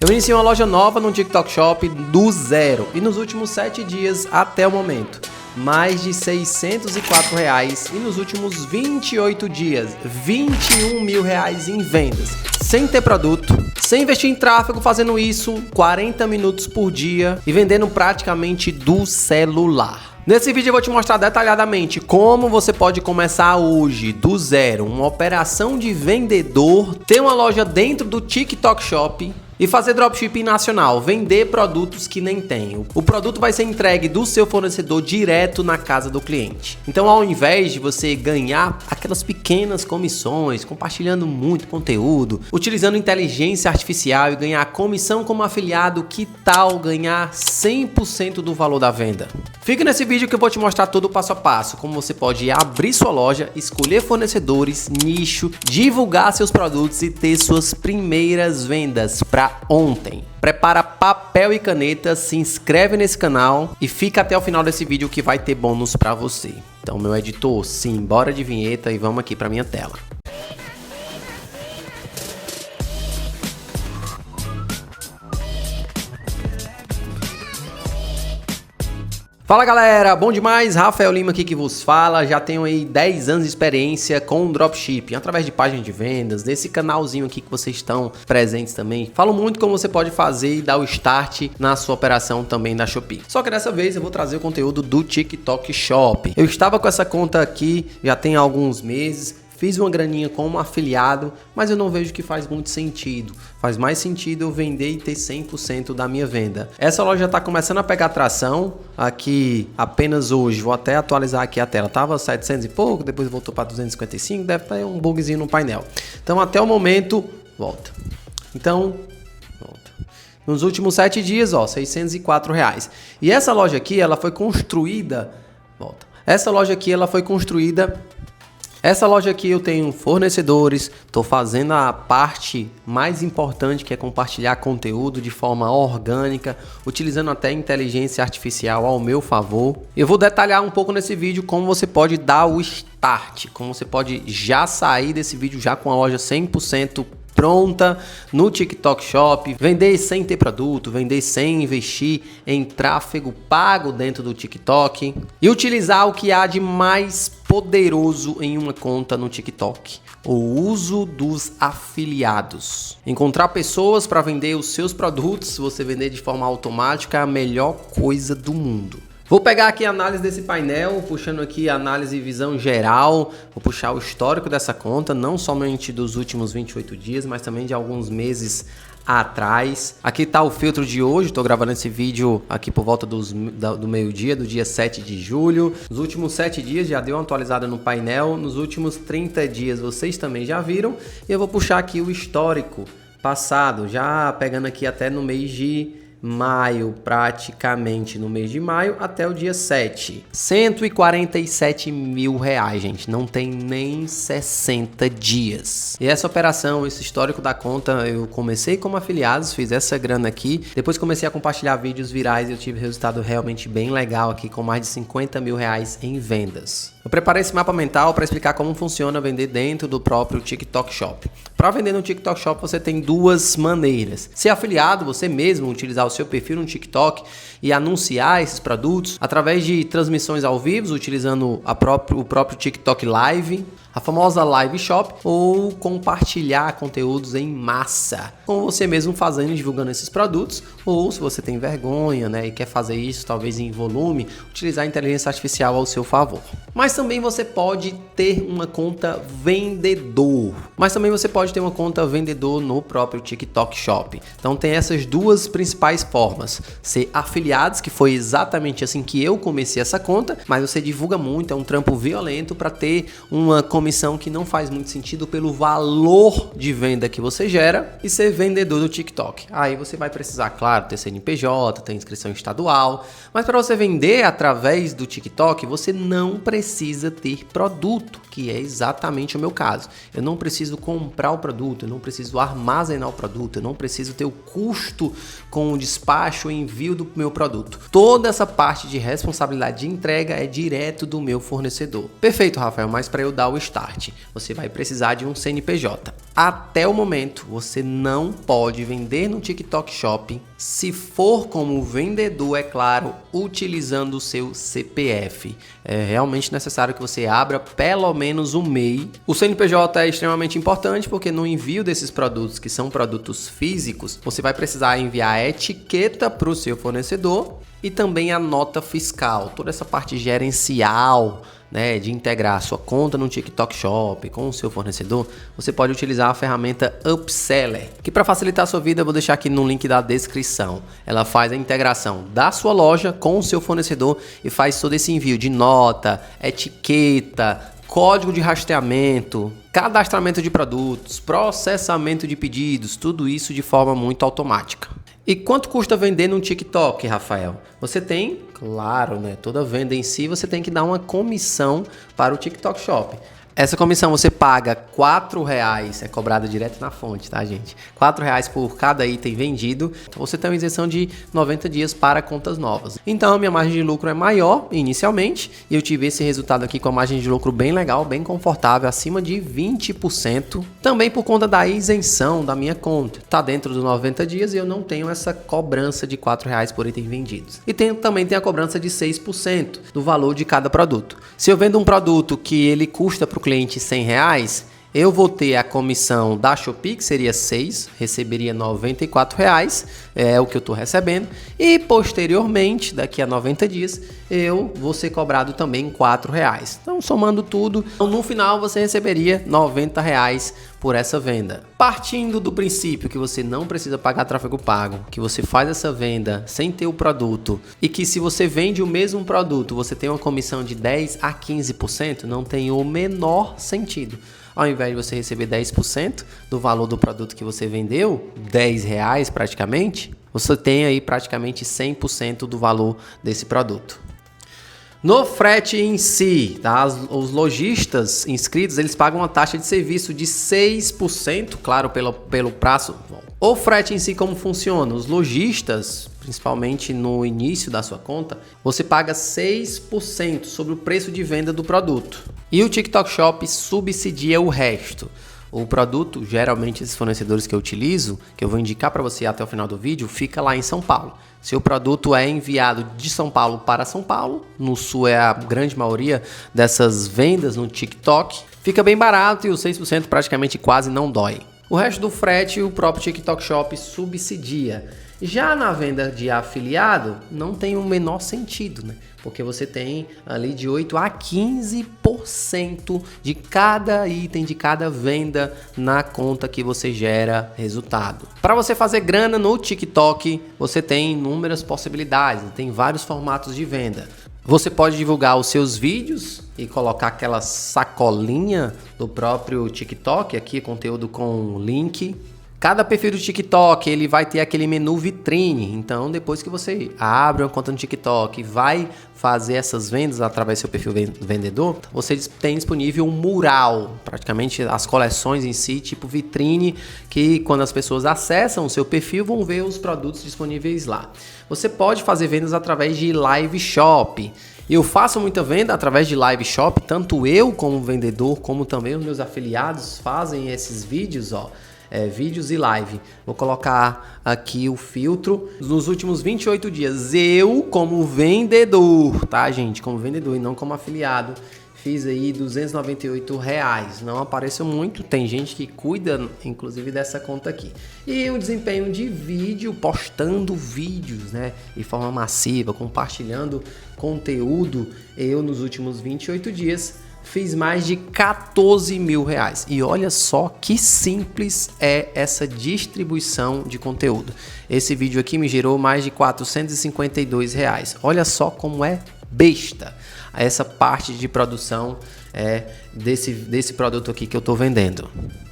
Eu iniciei uma loja nova no TikTok Shop do zero e nos últimos 7 dias até o momento, mais de R$604 e nos últimos 28 dias, R$21 mil em vendas, sem ter produto, sem investir em tráfego, fazendo isso 40 minutos por dia e vendendo praticamente do celular. Nesse vídeo eu vou te mostrar detalhadamente como você pode começar hoje, do zero, uma operação de vendedor, ter uma loja dentro do TikTok Shop e fazer dropshipping nacional, vender produtos que nem tem. O produto vai ser entregue do seu fornecedor direto na casa do cliente. Então, ao invés de você ganhar aquelas pequenas comissões, compartilhando muito conteúdo, utilizando inteligência artificial e ganhar comissão como afiliado, que tal ganhar 100% do valor da venda? Fica nesse vídeo que eu vou te mostrar todo o passo a passo, como você pode abrir sua loja, escolher fornecedores, nicho, divulgar seus produtos e ter suas primeiras vendas para ontem. Prepara papel e caneta, se inscreve nesse canal e fica até o final desse vídeo que vai ter bônus para você. Então, meu editor, sim, bora de vinheta e vamos aqui para minha tela. Fala galera, bom demais? Rafael Lima aqui que vos fala, já tenho aí 10 anos de experiência com dropshipping, através de páginas de vendas, nesse canalzinho aqui que vocês estão presentes também. Falo muito como você pode fazer e dar o start na sua operação também da Shopee. Só que dessa vez eu vou trazer o conteúdo do TikTok Shop. Eu estava com essa conta aqui já tem alguns meses. Fiz uma graninha como afiliado, mas eu não vejo que faz muito sentido. Faz mais sentido eu vender e ter 100% da minha venda. Essa loja está começando a pegar tração. Aqui, apenas hoje, vou até atualizar aqui a tela. Tava 700 e pouco, depois voltou para 255, deve ter um bugzinho no painel. Então, até o momento, volta. Então, volta. Nos últimos 7 dias, ó, R$604. E essa loja aqui, ela foi construída, volta. Essa loja aqui eu tenho fornecedores, estou fazendo a parte mais importante, que é compartilhar conteúdo de forma orgânica, utilizando até inteligência artificial ao meu favor. Eu vou detalhar um pouco nesse vídeo como você pode dar o start, como você pode já sair desse vídeo já com a loja 100% pronta no TikTok Shop, vender sem ter produto, vender sem investir em tráfego pago dentro do TikTok e utilizar o que há de mais poderoso em uma conta no TikTok: o uso dos afiliados. Encontrar pessoas para vender os seus produtos, se você vender de forma automática, é a melhor coisa do mundo. Vou pegar aqui a análise desse painel, puxando aqui a análise e visão geral, vou puxar o histórico dessa conta, não somente dos últimos 28 dias, mas também de alguns meses atrás. Aqui está o filtro de hoje, estou gravando esse vídeo aqui por volta do meio-dia, do dia 7 de julho. Nos últimos 7 dias já deu uma atualizada no painel, nos últimos 30 dias vocês também já viram, e eu vou puxar aqui o histórico passado, já pegando aqui até no mês de maio, praticamente no mês de maio até o dia 7. R$147 mil, gente, não tem nem 60 dias. E essa operação, esse histórico da conta, eu comecei como afiliados, fiz essa grana aqui, depois comecei a compartilhar vídeos virais e eu tive resultado realmente bem legal aqui, com mais de R$50 mil em vendas. Eu preparei esse mapa mental para explicar como funciona vender dentro do próprio TikTok Shop. Para vender no TikTok Shop você tem duas maneiras: ser afiliado, você mesmo utilizar o seu perfil no TikTok e anunciar esses produtos através de transmissões ao vivo, utilizando o próprio TikTok Live, a famosa Live Shop, ou compartilhar conteúdos em massa, com você mesmo fazendo e divulgando esses produtos, ou se você tem vergonha, né, e quer fazer isso talvez em volume, utilizar a inteligência artificial ao seu favor. Mas também você pode ter uma conta vendedor. No próprio TikTok Shop. Então tem essas duas principais formas: ser afiliados, que foi exatamente assim que eu comecei essa conta, mas você divulga muito, é um trampo violento para ter uma comissão que não faz muito sentido pelo valor de venda que você gera, e ser vendedor do TikTok. Aí você vai precisar, claro, ter CNPJ, ter inscrição estadual, mas para você vender através do TikTok, você não precisa ter produto, que é exatamente o meu caso. Eu não preciso comprar o produto, eu não preciso armazenar o produto, eu não preciso ter o custo com o despacho e envio do meu produto. Toda essa parte de responsabilidade de entrega é direto do meu fornecedor. Perfeito, Rafael, mas para eu dar o start. Você vai precisar de um CNPJ. Até o momento, você não pode vender no TikTok Shop se for como vendedor, é claro, utilizando o seu CPF. É realmente necessário que você abra pelo menos um MEI. O CNPJ é extremamente importante porque no envio desses produtos, que são produtos físicos, você vai precisar enviar a etiqueta para o seu fornecedor e também a nota fiscal, toda essa parte gerencial, né, de integrar a sua conta no TikTok Shop com o seu fornecedor. Você pode utilizar a ferramenta Upseller, que para facilitar a sua vida eu vou deixar aqui no link da descrição. Ela faz a integração da sua loja com o seu fornecedor e faz todo esse envio de nota, etiqueta, código de rastreamento, cadastramento de produtos, processamento de pedidos, tudo isso de forma muito automática. E quanto custa vender no TikTok, Rafael? Você tem, claro, né? Toda venda em si você tem que dar uma comissão para o TikTok Shop. Essa comissão você paga R$4, é cobrada direto na fonte, tá, gente? R$4 por cada item vendido. Você tem uma isenção de 90 dias para contas novas. Então, a minha margem de lucro é maior inicialmente e eu tive esse resultado aqui com a margem de lucro bem legal, bem confortável, acima de 20%. Também por conta da isenção da minha conta. Tá dentro dos 90 dias e eu não tenho essa cobrança de R$4 por item vendidos. E também tem a cobrança de 6% do valor de cada produto. Se eu vendo um produto que ele custa para o cliente R$100, eu vou ter a comissão da Shopee, que seria 6, receberia R$94, é o que eu estou recebendo, e posteriormente, daqui a 90 dias, eu vou ser cobrado também R$4. Então, somando tudo, no final você receberia R$90 por essa venda. Partindo do princípio que você não precisa pagar tráfego pago, que você faz essa venda sem ter o produto e que se você vende o mesmo produto, você tem uma comissão de 10 a 15%, não tem o menor sentido. Ao invés de você receber 10% do valor do produto que você vendeu, R$10 praticamente, você tem aí praticamente 100% do valor desse produto. No frete em si, tá? Os lojistas inscritos, eles pagam uma taxa de serviço de 6%, claro, pelo prazo. O frete em si, como funciona? Os lojistas, principalmente no início da sua conta, você paga 6% sobre o preço de venda do produto. E o TikTok Shop subsidia o resto. O produto, geralmente esses fornecedores que eu utilizo, que eu vou indicar para você até o final do vídeo, fica lá em São Paulo. Se o produto é enviado de São Paulo para São Paulo, no sul é a grande maioria dessas vendas no TikTok, fica bem barato e os 6% praticamente quase não dói. O resto do frete o próprio TikTok Shop subsidia. Já na venda de afiliado, não tem o menor sentido, né? Porque você tem ali de 8 a 15% de cada item, de cada venda na conta que você gera resultado. Para você fazer grana no TikTok, você tem inúmeras possibilidades, tem vários formatos de venda. Você pode divulgar os seus vídeos e colocar aquela sacolinha do próprio TikTok, aqui conteúdo com link. Cada perfil do TikTok, ele vai ter aquele menu vitrine, então depois que você abre uma conta no TikTok e vai fazer essas vendas através do seu perfil vendedor, você tem disponível um mural, praticamente as coleções em si, tipo vitrine, que quando as pessoas acessam o seu perfil vão ver os produtos disponíveis lá. Você pode fazer vendas através de live shop. Eu faço muita venda através de live shop, tanto eu como vendedor, como também os meus afiliados fazem esses vídeos, ó. Vídeos e live. Vou colocar aqui o filtro nos últimos 28 dias. Eu, como vendedor, tá, gente? Como vendedor e não como afiliado, fiz aí R$298. Não apareceu muito. Tem gente que cuida, inclusive, dessa conta aqui. E o desempenho de vídeo, postando vídeos, né? De forma massiva, compartilhando conteúdo. Eu, nos últimos 28 dias, fiz mais de R$14 mil. E olha só que simples é essa distribuição de conteúdo. Esse vídeo aqui me gerou mais de R$452. Olha só como é besta essa parte de produção desse produto aqui que eu estou vendendo.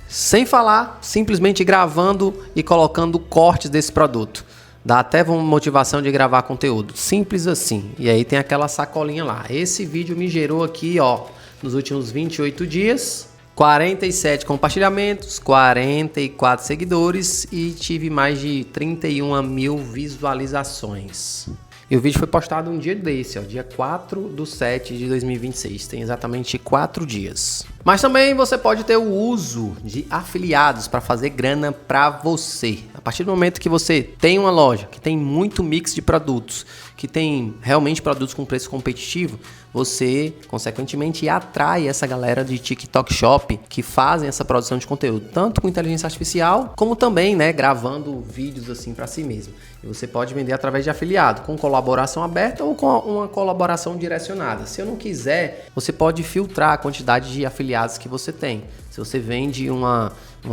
Sem falar, simplesmente gravando e colocando cortes desse produto. Dá até motivação de gravar conteúdo. Simples assim. E aí tem aquela sacolinha lá. Esse vídeo me gerou aqui, ó, nos últimos 28 dias, 47 compartilhamentos, 44 seguidores e tive mais de 31 mil visualizações. E o vídeo foi postado um dia desse, ó, dia 4/7/2026, tem exatamente 4 dias. Mas também você pode ter o uso de afiliados para fazer grana para você. A partir do momento que você tem uma loja que tem muito mix de produtos, que tem realmente produtos com preço competitivo, você consequentemente atrai essa galera de TikTok Shop que fazem essa produção de conteúdo, tanto com inteligência artificial, como também, né, gravando vídeos assim para si mesmo. E você pode vender através de afiliado, com colaboração aberta ou com uma colaboração direcionada. Se eu não quiser, você pode filtrar a quantidade de afiliados que você tem. Se você vende uma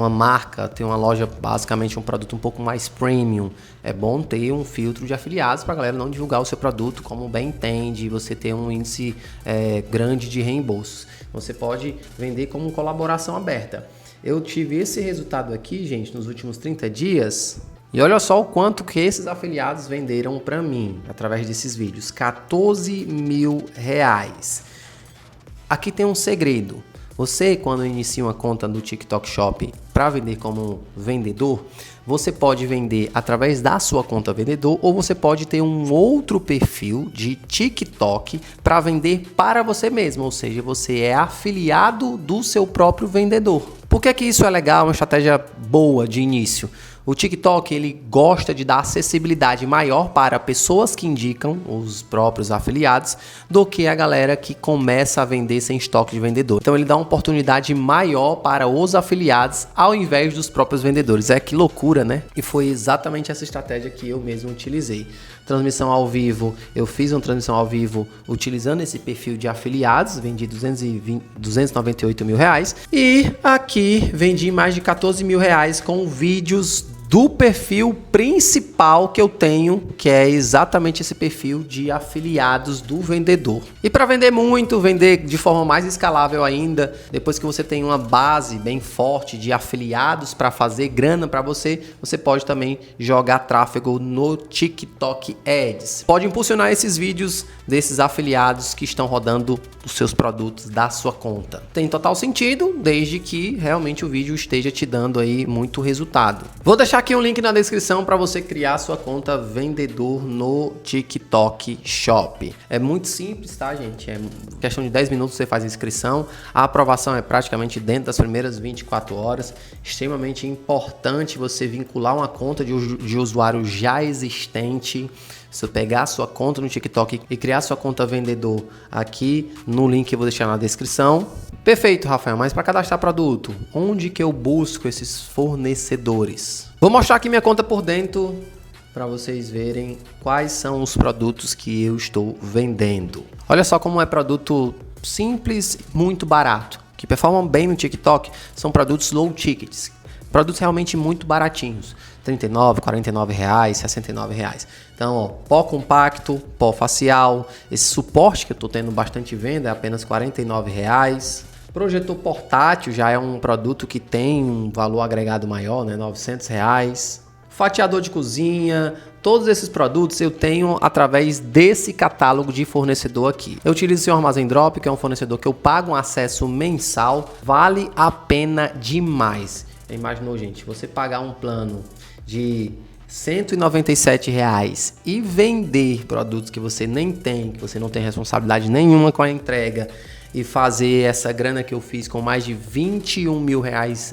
marca, tem uma loja, basicamente um produto um pouco mais premium, é bom ter um filtro de afiliados para a galera não divulgar o seu produto como bem entende, você ter um índice grande de reembolsos. Você pode vender como colaboração aberta. Eu tive esse resultado aqui, gente, nos últimos 30 dias. E olha só o quanto que esses afiliados venderam para mim através desses vídeos. R$14 mil. Aqui tem um segredo. Você, quando inicia uma conta no TikTok Shop para vender como vendedor, você pode vender através da sua conta vendedor ou você pode ter um outro perfil de TikTok para vender para você mesmo, ou seja, você é afiliado do seu próprio vendedor. Por que isso é legal, uma estratégia boa de início? O TikTok ele gosta de dar acessibilidade maior para pessoas que indicam, os próprios afiliados, do que a galera que começa a vender sem estoque de vendedor. Então ele dá uma oportunidade maior para os afiliados ao invés dos próprios vendedores. Que loucura, né? E foi exatamente essa estratégia que eu mesmo utilizei. Transmissão ao vivo, eu fiz uma transmissão ao vivo utilizando esse perfil de afiliados, vendi R$298 mil e aqui vendi mais de R$14 mil com vídeos do perfil principal que eu tenho, que é exatamente esse perfil de afiliados do vendedor. E para vender muito, vender de forma mais escalável ainda, depois que você tem uma base bem forte de afiliados para fazer grana para você, você pode também jogar tráfego no TikTok Ads. Pode impulsionar esses vídeos desses afiliados que estão rodando os seus produtos da sua conta. Tem total sentido, desde que realmente o vídeo esteja te dando aí muito resultado. Vou deixar aqui um link na descrição para você criar sua conta vendedor no TikTok Shop. É muito simples, tá, gente? É questão de 10 minutos você faz a inscrição. A aprovação é praticamente dentro das primeiras 24 horas. Extremamente importante você vincular uma conta de usuário já existente. Se eu pegar a sua conta no TikTok e criar sua conta vendedor aqui no link que eu vou deixar na descrição. Perfeito, Rafael, mas para cadastrar produto, onde que eu busco esses fornecedores? Vou mostrar aqui minha conta por dentro para vocês verem quais são os produtos que eu estou vendendo. Olha só como é produto simples, muito barato, que performam bem no TikTok, são produtos low tickets. Produtos realmente muito baratinhos, R$39, R$49, R$69. Então, ó, pó compacto, pó facial, esse suporte que eu estou tendo bastante venda é apenas R$49. Projetor portátil já é um produto que tem um valor agregado maior, né, R$900. Fatiador de cozinha, todos esses produtos eu tenho através desse catálogo de fornecedor aqui. Eu utilizo o Armazém Drop, que é um fornecedor que eu pago um acesso mensal, vale a pena demais. Imaginou, gente, você pagar um plano de R$197 e vender produtos que você nem tem, que você não tem responsabilidade nenhuma com a entrega e fazer essa grana que eu fiz com mais de R$21 mil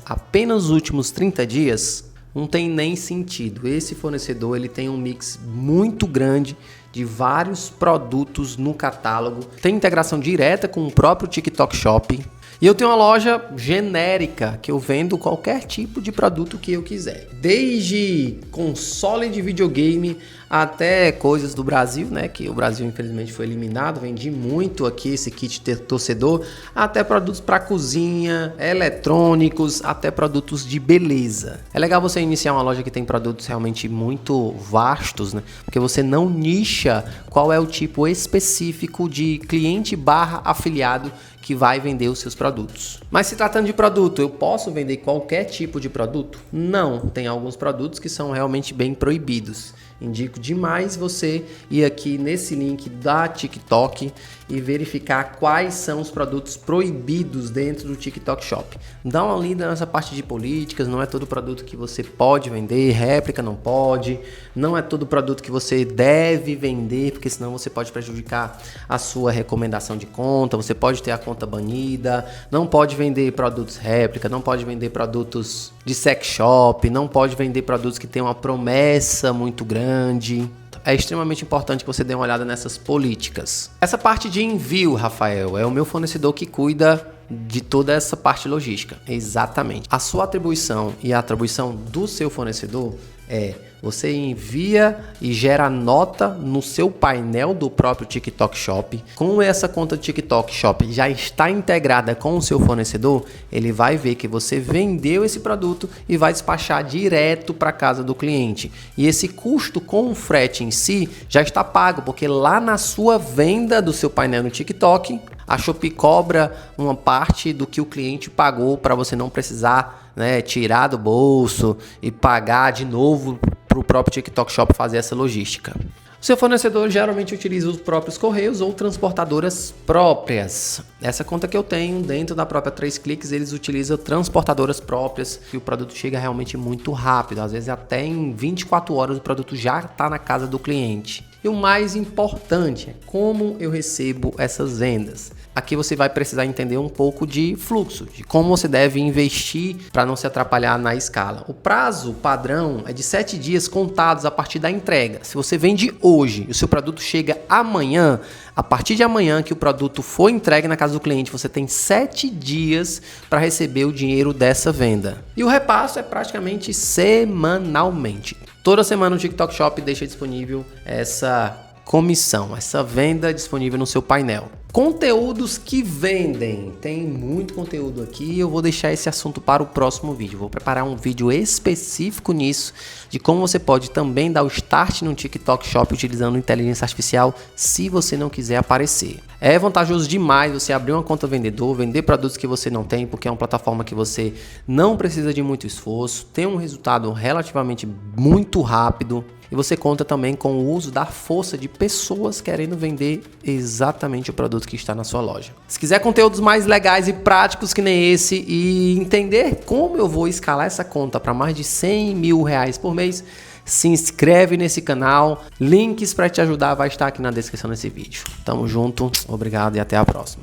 apenas nos últimos 30 dias, não tem nem sentido. Esse fornecedor ele tem um mix muito grande de vários produtos no catálogo, tem integração direta com o próprio TikTok Shop. E eu tenho uma loja genérica que eu vendo qualquer tipo de produto que eu quiser. Desde console de videogame até coisas do Brasil, né? Que o Brasil infelizmente foi eliminado. Vendi muito aqui esse kit torcedor. Até produtos para cozinha, eletrônicos, até produtos de beleza. É legal você iniciar uma loja que tem produtos realmente muito vastos, né? Porque você não nicha qual é o tipo específico de cliente / afiliado que vai vender os seus produtos. Mas se tratando de produto, eu posso vender qualquer tipo de produto? Não, tem alguns produtos que são realmente bem proibidos. Indico demais você ir aqui nesse link da TikTok e verificar quais são os produtos proibidos dentro do TikTok Shop. Dá uma lida nessa parte de políticas, não é todo produto que você pode vender, réplica não pode, não é todo produto que você deve vender, porque senão você pode prejudicar a sua recomendação de conta, você pode ter a conta conta banida, não pode vender produtos réplica, não pode vender produtos de sex shop, não pode vender produtos que têm uma promessa muito grande. É extremamente importante que você dê uma olhada nessas políticas. Essa parte de envio, Rafael, é o meu fornecedor que cuida de toda essa parte logística. Exatamente. A sua atribuição e a atribuição do seu fornecedor é: você envia e gera nota no seu painel do próprio TikTok Shop. Como essa conta do TikTok Shop já está integrada com o seu fornecedor, ele vai ver que você vendeu esse produto e vai despachar direto para casa do cliente. E esse custo com o frete em si já está pago, porque lá na sua venda do seu painel no TikTok, a Shopee cobra uma parte do que o cliente pagou para você não precisar, né, tirar do bolso e pagar de novo para o próprio TikTok Shop fazer essa logística. O seu fornecedor geralmente utiliza os próprios correios ou transportadoras próprias. Essa conta que eu tenho dentro da própria 3 Cliques, eles utilizam transportadoras próprias e o produto chega realmente muito rápido. Às vezes até em 24 horas o produto já está na casa do cliente. E o mais importante é como eu recebo essas vendas. Aqui você vai precisar entender um pouco de fluxo, de como você deve investir para não se atrapalhar na escala. O prazo padrão é de 7 dias contados a partir da entrega. Se você vende hoje e o seu produto chega amanhã, a partir de amanhã que o produto for entregue na casa do cliente, você tem 7 dias para receber o dinheiro dessa venda. E o repasso é praticamente semanalmente. Toda semana o TikTok Shop deixa disponível essa comissão, essa venda disponível no seu painel. Conteúdos que vendem. Tem muito conteúdo aqui. Eu vou deixar esse assunto para o próximo vídeo. Vou preparar um vídeo específico nisso, de como você pode também dar o start no TikTok Shop utilizando inteligência artificial, se você não quiser aparecer. É vantajoso demais você abrir uma conta vendedor, vender produtos que você não tem, porque é uma plataforma que você não precisa de muito esforço, tem um resultado relativamente muito rápido. E você conta também com o uso da força de pessoas querendo vender exatamente o produto que está na sua loja. Se quiser conteúdos mais legais e práticos que nem esse e entender como eu vou escalar essa conta para mais de 100 mil reais por mês, se inscreve nesse canal. Links para te ajudar vai estar aqui na descrição desse vídeo. Tamo junto, obrigado e até a próxima.